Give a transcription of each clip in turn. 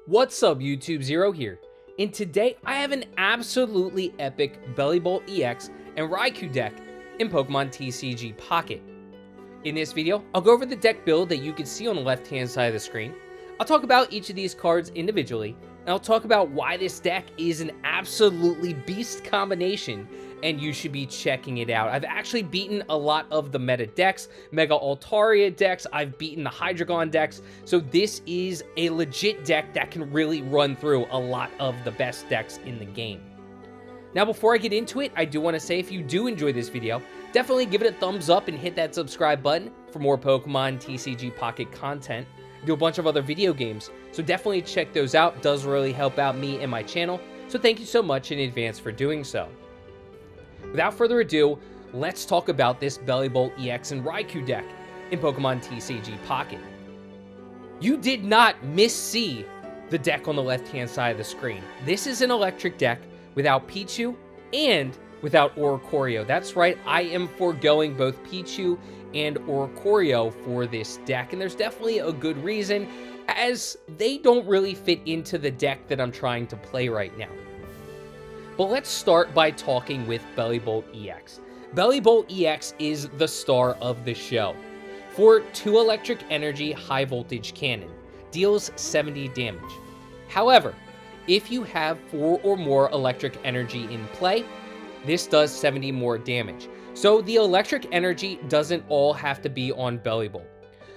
What's up YouTube, Zero here, and today I have an absolutely epic Bellibolt EX and Raikou deck in Pokemon TCG Pocket. In this video, I'll go over the deck build that you can see on the left hand side of the screen. I'll talk about each of these cards individually, and I'll talk about why this deck is an absolutely beast combination and you should be checking it out. I've actually beaten a lot of the meta decks, Mega Altaria decks, I've beaten the Hydreigon decks, so this is a legit deck that can really run through a lot of the best decks in the game. Now before I get into it, I do want to say if you do enjoy this video, definitely give it a thumbs up and hit that subscribe button for more Pokemon TCG Pocket content. I do a bunch of other video games, so definitely check those out. It does really help out me and my channel, so thank you so much in advance for doing so. Without further ado, let's talk about this Bellibolt EX and Raikou deck in Pokemon TCG Pocket. You did not miss-see the deck on the left-hand side of the screen. This is an electric deck without Pichu and without Oricorio. That's right, I am foregoing both Pichu and Oricorio for this deck, and there's definitely a good reason, as they don't really fit into the deck that I'm trying to play right now. But let's start by talking with Bellibolt EX. Bellibolt EX is the star of the show. For 2 electric energy high voltage cannon, deals 70 damage. However, if you have 4 or more electric energy in play, this does 70 more damage. So the electric energy doesn't all have to be on Bellibolt.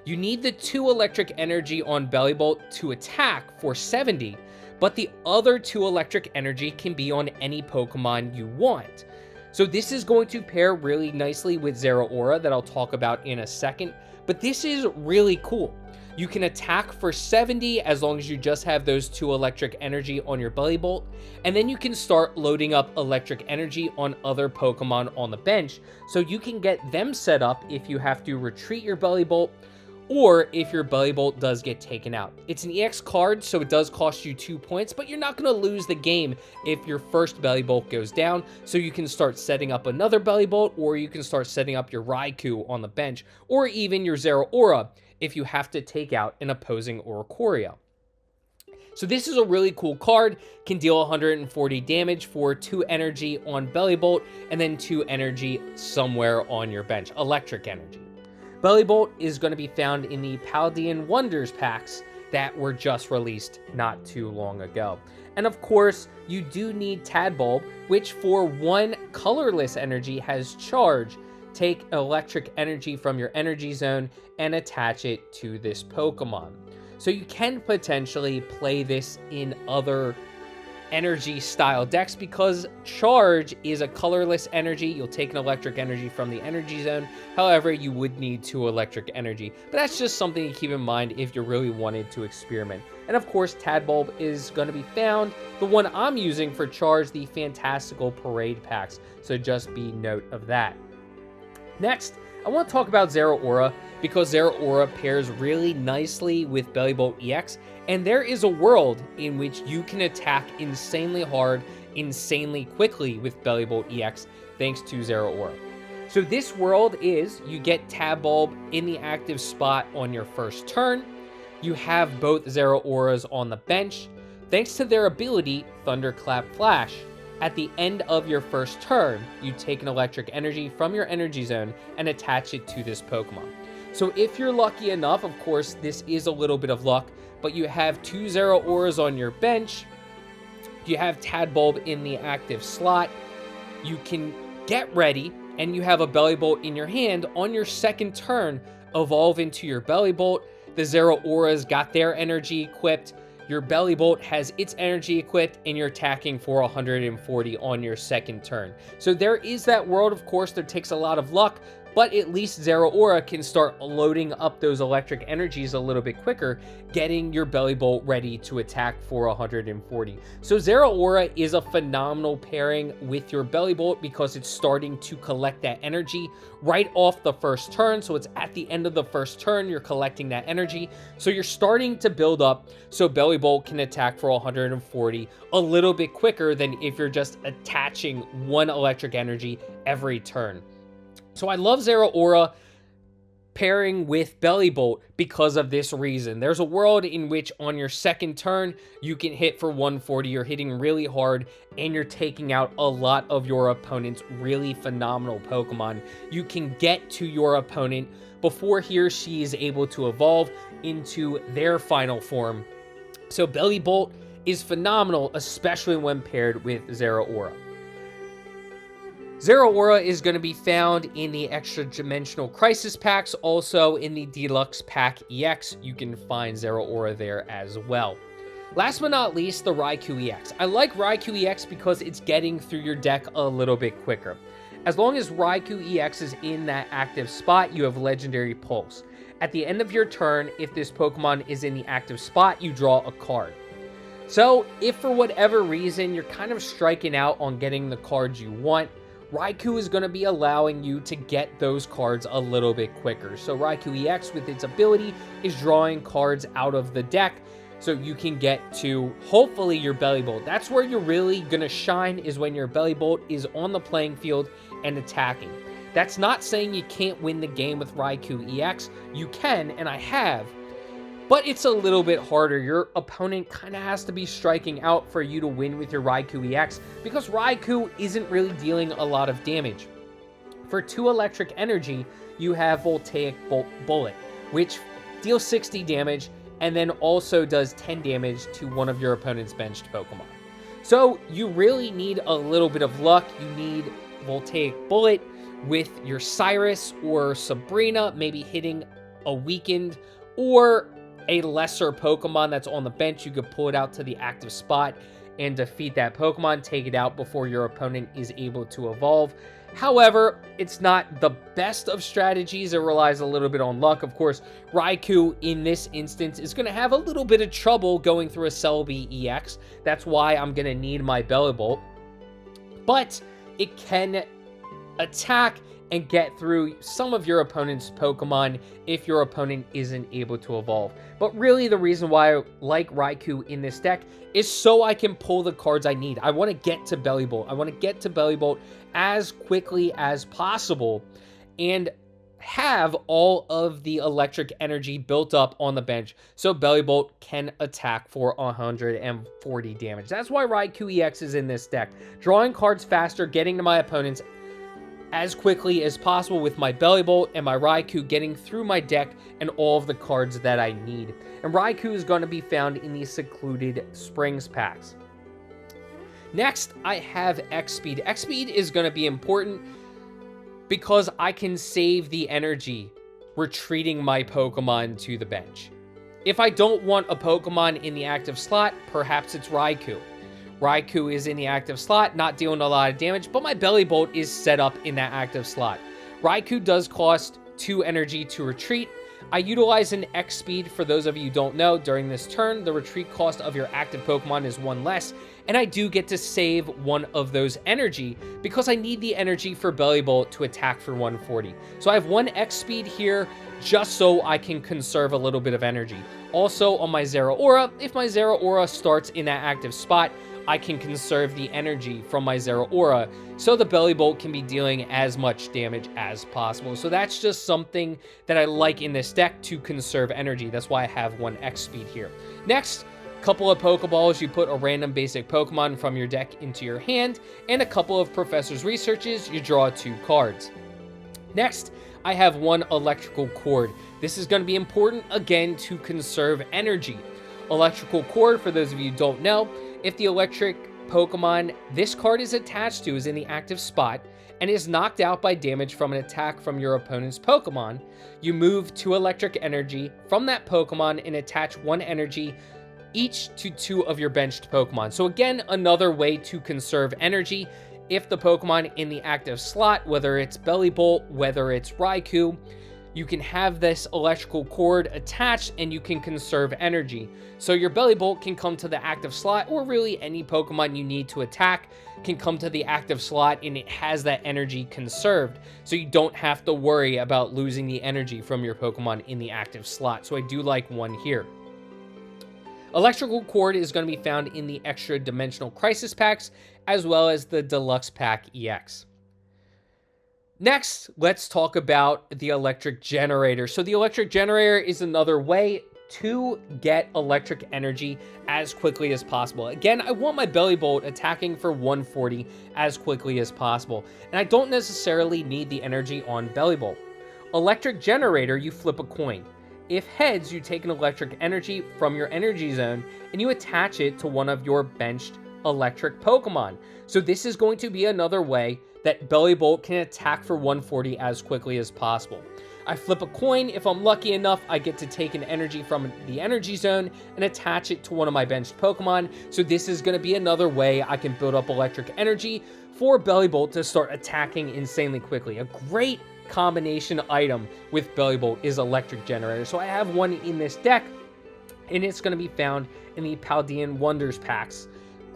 You need the 2 electric energy on Bellibolt to attack for 70, but the other 2 electric energy can be on any Pokemon you want. So this is going to pair really nicely with Zeraora that I'll talk about in a second, but this is really cool. You can attack for 70 as long as you just have those 2 electric energy on your Bellibolt, and then you can start loading up electric energy on other Pokemon on the bench, so you can get them set up if you have to retreat your Bellibolt, or if your Bellibolt does get taken out. It's an EX card, so it does cost you 2 points, but you're not going to lose the game if your first Bellibolt goes down, so you can start setting up another Bellibolt, or you can start setting up your Raikou on the bench, or even your Zeraora if you have to take out an opposing Oricorio. So this is a really cool card, can deal 140 damage for 2 energy on Bellibolt, and then 2 energy somewhere on your bench, electric energy. Bellibolt is going to be found in the Paldean Wonders packs that were just released not too long ago. And of course, you do need Tadbulb, which for 1 colorless energy has charge. Take electric energy from your energy zone and attach it to this Pokemon. So you can potentially play this in other energy style decks because charge is a colorless energy. You'll take an electric energy from the energy zone. However, you would need 2 electric energy, but that's just something to keep in mind if you really wanted to experiment. And of course, Tadbulb is going to be found, the one I'm using for charge, the Fantastical Parade packs, so just be note of that. Next, I want to talk about Zeraora because Zeraora pairs really nicely with Bellibolt EX, and there is a world in which you can attack insanely hard, insanely quickly with Bellibolt EX thanks to Zeraora. So this world is, you get Tadbulb in the active spot on your first turn, you have both Zeraoras on the bench, thanks to their ability, Thunderclap Flash. At the end of your first turn, you take an electric energy from your energy zone and attach it to this Pokemon. So if you're lucky enough, of course, this is a little bit of luck, but you have 2 Zeraoras on your bench, you have Tadbulb in the active slot, you can get ready, and you have a Bellibolt in your hand. On your second turn, evolve into your Bellibolt. The Zeraoras got their energy equipped, your Bellibolt has its energy equipped, and you're attacking for 140 on your second turn. So there is that world, of course, that takes a lot of luck, but at least Zeraora can start loading up those electric energies a little bit quicker, getting your Bellibolt ready to attack for 140. So Zeraora is a phenomenal pairing with your Bellibolt because it's starting to collect that energy right off the first turn. So it's at the end of the first turn, you're collecting that energy. So you're starting to build up so Bellibolt can attack for 140 a little bit quicker than if you're just attaching 1 electric energy every turn. So I love Zeraora pairing with Bellibolt because of this reason. There's a world in which on your second turn, you can hit for 140, you're hitting really hard, and you're taking out a lot of your opponent's really phenomenal Pokemon. You can get to your opponent before he or she is able to evolve into their final form. So Bellibolt is phenomenal, especially when paired with Zeraora. Zeraora is going to be found in the Extra Dimensional Crisis packs. Also in the Deluxe Pack EX, you can find Zeraora there as well. Last but not least, the Raikou EX. I like Raikou EX because it's getting through your deck a little bit quicker. As long as Raikou EX is in that active spot, you have Legendary Pulse. At the end of your turn, if this Pokemon is in the active spot, you draw a card. So if for whatever reason you're kind of striking out on getting the cards you want, Raikou is going to be allowing you to get those cards a little bit quicker. So Raikou EX, with its ability, is drawing cards out of the deck so you can get to, hopefully, your Bellibolt. That's where you're really going to shine, is when your Bellibolt is on the playing field and attacking. That's not saying you can't win the game with Raikou EX. You can, and I have. But it's a little bit harder. Your opponent kind of has to be striking out for you to win with your Raikou EX, because Raikou isn't really dealing a lot of damage. For 2 electric energy, you have Voltaic Bullet, which deals 60 damage and then also does 10 damage to one of your opponent's benched Pokemon. So you really need a little bit of luck. You need Voltaic Bullet with your Cyrus or Sabrina, maybe hitting a weakened or a lesser Pokemon that's on the bench. You could pull it out to the active spot and defeat that Pokemon, take it out before your opponent is able to evolve. However, it's not the best of strategies. It relies a little bit on luck. Of course, Raikou in this instance is going to have a little bit of trouble going through a Celebi EX. That's why I'm going to need my Bellibolt. But it can attack and get through some of your opponent's Pokemon if your opponent isn't able to evolve. But really, the reason why I like Raikou in this deck is so I can pull the cards I need. I want to get to Bellibolt. I want to get to Bellibolt as quickly as possible and have all of the electric energy built up on the bench so Bellibolt can attack for 140 damage. That's why Raikou EX is in this deck. Drawing cards faster, getting to my opponents as quickly as possible with my Bellibolt and my Raikou, getting through my deck and all of the cards that I need. And Raikou is going to be found in these Secluded Springs packs. Next, I have X-Speed. X-Speed is going to be important because I can save the energy retreating my Pokemon to the bench. If I don't want a Pokemon in the active slot, perhaps it's Raikou. Raikou is in the active slot, not dealing a lot of damage, but my Bellibolt is set up in that active slot. Raikou does cost 2 energy to retreat. I utilize an X-Speed. For those of you who don't know, during this turn, the retreat cost of your active Pokemon is 1 less, and I do get to save 1 of those energy because I need the energy for Bellibolt to attack for 140. So I have 1 X-Speed here just so I can conserve a little bit of energy. Also, on my Zeraora, if my Zeraora starts in that active spot, I can conserve the energy from my Zeraora so the Bellibolt can be dealing as much damage as possible. So that's just something that I like in this deck, to conserve energy. That's why I have 1 X-Speed here. Next, couple of Pokeballs. You put a random basic Pokemon from your deck into your hand, and a couple of Professor's Researches. You draw 2 cards. Next, I have 1 Electrical Cord. This is going to be important, again, to conserve energy. Electrical Cord, for those of you who don't know, if the electric Pokemon this card is attached to is in the active spot and is knocked out by damage from an attack from your opponent's Pokemon, you move 2 electric energy from that Pokemon and attach 1 energy each to 2 of your benched Pokemon. So again, another way to conserve energy. If the Pokemon in the active slot, whether it's Bellibolt, whether it's Raikou, you can have this electrical cord attached and you can conserve energy. So your Bellibolt can come to the active slot, or really any Pokemon you need to attack can come to the active slot and it has that energy conserved. So you don't have to worry about losing the energy from your Pokemon in the active slot. So I do like 1 here. Electrical Cord is going to be found in the Extra Dimensional Crisis packs as well as the Deluxe Pack EX. Next, let's talk about the electric generator. So the electric generator is another way to get electric energy as quickly as possible. Again, I want my Bellibolt attacking for 140 as quickly as possible, and I don't necessarily need the energy on Bellibolt. Electric generator, you flip a coin. If heads, you take an electric energy from your energy zone and you attach it to one of your benched electric Pokemon. So this is going to be another way that Bellibolt can attack for 140 as quickly as possible. I flip a coin. If I'm lucky enough, I get to take an energy from the energy zone and attach it to one of my benched Pokemon. So this is going to be another way I can build up electric energy for Bellibolt to start attacking insanely quickly. A great combination item with Bellibolt is electric generator. So I have one in this deck, and it's going to be found in the Paldean Wonders packs.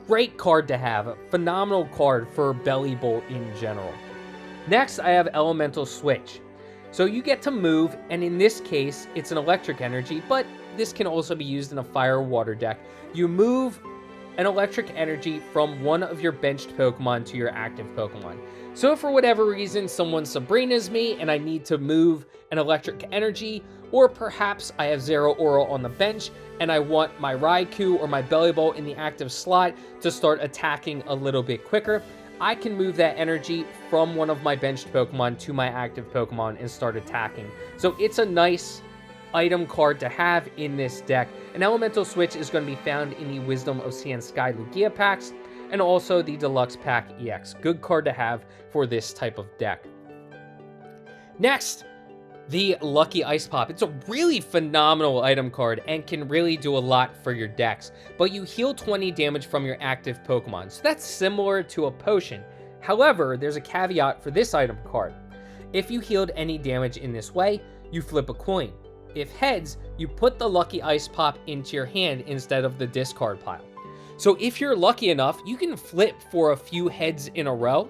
Great card to have, a phenomenal card for Bellibolt in general. Next, I have Elemental Switch. So you get to move, and in this case, it's an electric energy, but this can also be used in a fire or water deck. You move an electric energy from one of your benched Pokemon to your active Pokemon. So if for whatever reason someone Sabrina's me and I need to move an electric energy, or perhaps I have Zero Aura on the bench and I want my Raikou or my Bellibolt in the active slot to start attacking a little bit quicker, I can move that energy from one of my benched Pokemon to my active Pokemon and start attacking. So it's a nice item card to have in this deck. An Elemental Switch is going to be found in the Wisdom of Sea and Sky Lugia packs, and also the Deluxe Pack EX. Good card to have for this type of deck. Next, the Lucky Ice Pop. It's a really phenomenal item card and can really do a lot for your decks, but you heal 20 damage from your active Pokemon, so that's similar to a potion. However, there's a caveat for this item card. If you healed any damage in this way, you flip a coin. If heads, you put the Lucky Ice Pop into your hand instead of the discard pile. So if you're lucky enough, you can flip for a few heads in a row,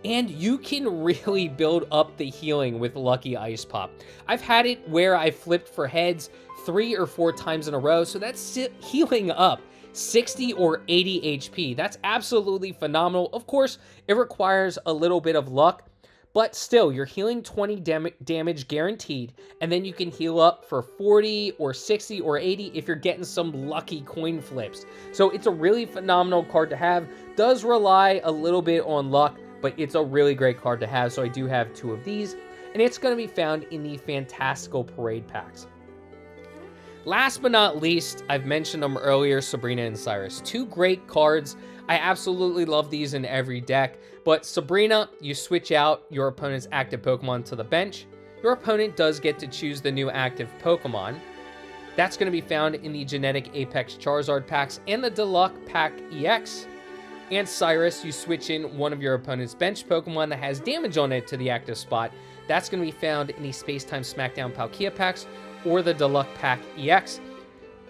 and you can really build up the healing with Lucky Ice Pop. I've had it where I flipped for heads 3 or 4 times in a row, so that's healing up 60 or 80 HP. That's absolutely phenomenal. Of course, it requires a little bit of luck, but still, you're healing 20 damage guaranteed, and then you can heal up for 40 or 60 or 80 if you're getting some lucky coin flips. So it's a really phenomenal card to have. Does rely a little bit on luck, but it's a really great card to have. So I do have 2 of these, and it's going to be found in the Fantastical Parade packs. Last but not least, I've mentioned them earlier, Sabrina and Cyrus. 2 great cards. I absolutely love these in every deck, but Sabrina, you switch out your opponent's active Pokemon to the bench. Your opponent does get to choose the new active Pokemon. That's going to be found in the Genetic Apex Charizard packs and the Deluxe Pack EX. And Cyrus, you switch in one of your opponent's bench Pokemon that has damage on it to the active spot. That's going to be found in the Space-Time Smackdown Palkia packs or the Deluxe Pack EX.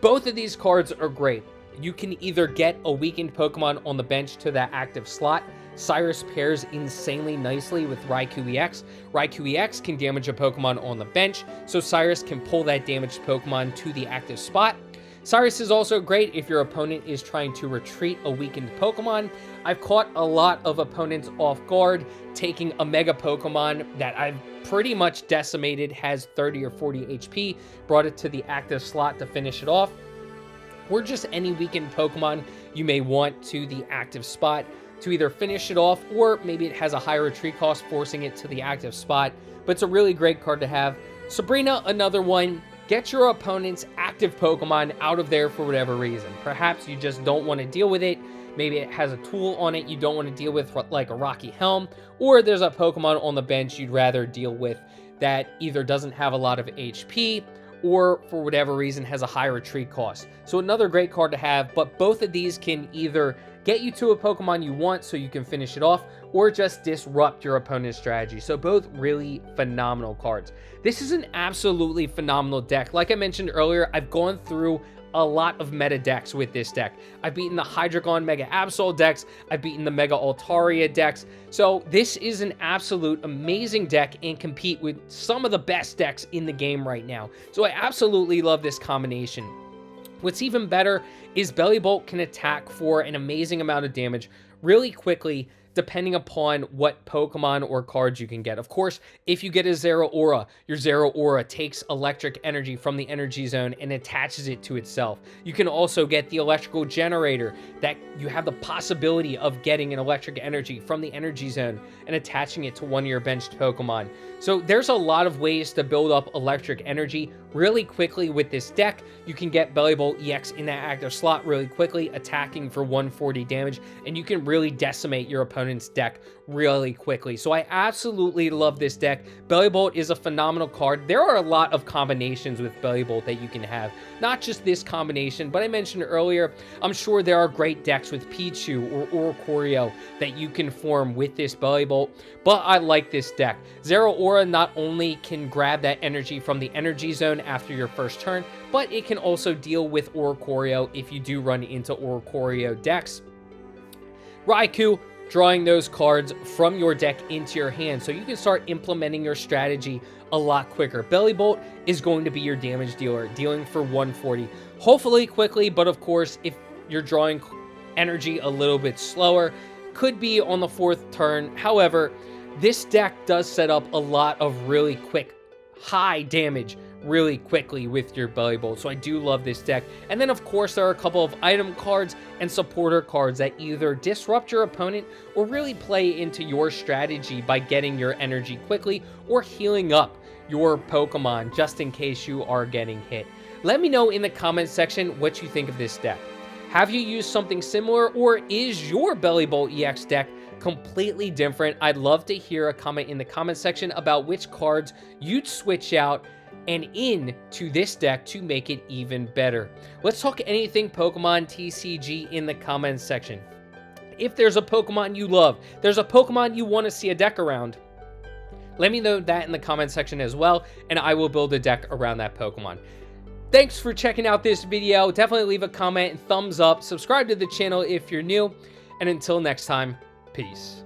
Both of these cards are great. You can either get a weakened Pokemon on the bench to that active slot. Cyrus pairs insanely nicely with Raikou EX. Raikou EX can damage a Pokemon on the bench, so Cyrus can pull that damaged Pokemon to the active spot. Cyrus is also great if your opponent is trying to retreat a weakened Pokemon. I've caught a lot of opponents off guard taking a Mega Pokemon that I've pretty much decimated, has 30 or 40 HP, brought it to the active slot to finish it off, or just any weakened Pokemon you may want to the active spot to either finish it off, or maybe it has a high retreat cost, forcing it to the active spot. But it's a really great card to have. Sabrina, another one. Get your opponent's active Pokemon out of there for whatever reason. Perhaps you just don't want to deal with it. Maybe it has a tool on it you don't want to deal with, like a Rocky Helm, or there's a Pokemon on the bench you'd rather deal with that either doesn't have a lot of HP or for whatever reason has a high retreat cost. So another great card to have, but both of these can either get you to a Pokemon you want so you can finish it off, or just disrupt your opponent's strategy. So both really phenomenal cards. This is an absolutely phenomenal deck. Like I mentioned earlier, I've gone through a lot of meta decks with this deck. I've beaten the Hydreigon Mega Absol decks. I've beaten the Mega Altaria decks. So this is an absolute amazing deck and compete with some of the best decks in the game right now. So I absolutely love this combination. What's even better is Bellibolt can attack for an amazing amount of damage really quickly depending upon what Pokemon or cards you can get. Of course, if you get a Zero Aura, your Zero Aura takes electric energy from the energy zone and attaches it to itself. You can also get the electrical generator, that you have the possibility of getting an electric energy from the energy zone and attaching it to one of your benched Pokemon. So there's a lot of ways to build up electric energy really quickly with this deck. You can get Bellibolt EX in that active slot really quickly, attacking for 140 damage, and you can really decimate your opponent's deck really quickly. So I absolutely love this deck. Bellibolt is a phenomenal card. There are a lot of combinations with Bellibolt that you can have, not just this combination, but I mentioned earlier, I'm sure there are great decks with Pichu or Oricorio that you can form with this Bellibolt, but I like this deck. Zero Aura not only can grab that energy from the energy zone after your first turn, but it can also deal with Oricorio if you do run into Oricorio decks. Raikou, drawing those cards from your deck into your hand so you can start implementing your strategy a lot quicker. Bellibolt is going to be your damage dealer, dealing for 140, hopefully quickly, but of course, if you're drawing energy a little bit slower, could be on the 4th turn. However, this deck does set up a lot of really quick, high damage really quickly with your Bellibolt, so I do love this deck. And then of course there are a couple of item cards and supporter cards that either disrupt your opponent or really play into your strategy by getting your energy quickly or healing up your Pokemon just in case you are getting hit. Let me know in the comments section what you think of this deck. Have you used something similar, or is your Bellibolt EX deck completely different? I'd love to hear a comment in the comment section about which cards you'd switch out and into this deck to make it even better. Let's talk anything Pokemon TCG in the comments section. If there's a Pokemon you love, there's a Pokemon you want to see a deck around, let me know that in the comment section as well, and I will build a deck around that Pokemon. Thanks for checking out this video. Definitely leave a comment and thumbs up. Subscribe to the channel if you're new. And until next time, peace.